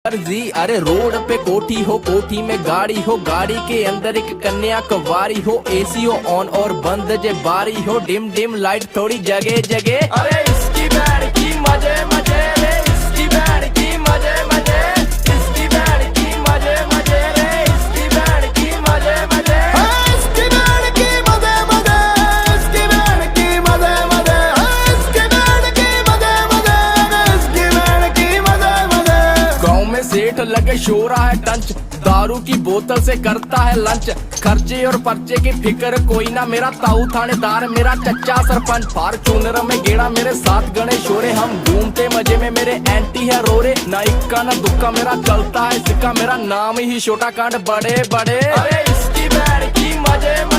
जी अरे रोड पे कोठी हो, कोठी में गाड़ी हो, गाड़ी के अंदर एक कन्या कवारी हो, एसी हो ऑन और बंद जे बारी हो, डिम डिम लाइट थोड़ी जगह जगह। अरे इसकी बैंड की मजे मजे रे, इसकी बैंड की मजे मजे, इसकी बैंड की मजे मजे रे, इसकी बैंड की मजे मजे, इसकी बैंड की मजे मजे, इसकी बैंड की मजे मजे, इसकी बैंड की मजे मजे, इसकी बैंड की मजे मजे। गाँव में सेठ लगे शोरा है टंच, दारू की बोतल से करता है लंच, खर्चे और पर्चे की फिक्र कोई ना, मेरा ताऊ थानेदार मेरा चच्चा सरपंच, फॉर्च्यूनर में गेड़ा मेरे साथ गणेश शोरे, हम घूमते मजे में मेरे एंटी है रोरे, ना इक्का ना दुक्का मेरा चलता है सिक्का, मेरा नाम ही छोटा कांड बड़े बड़े। अरे इसकी बैंड की मजे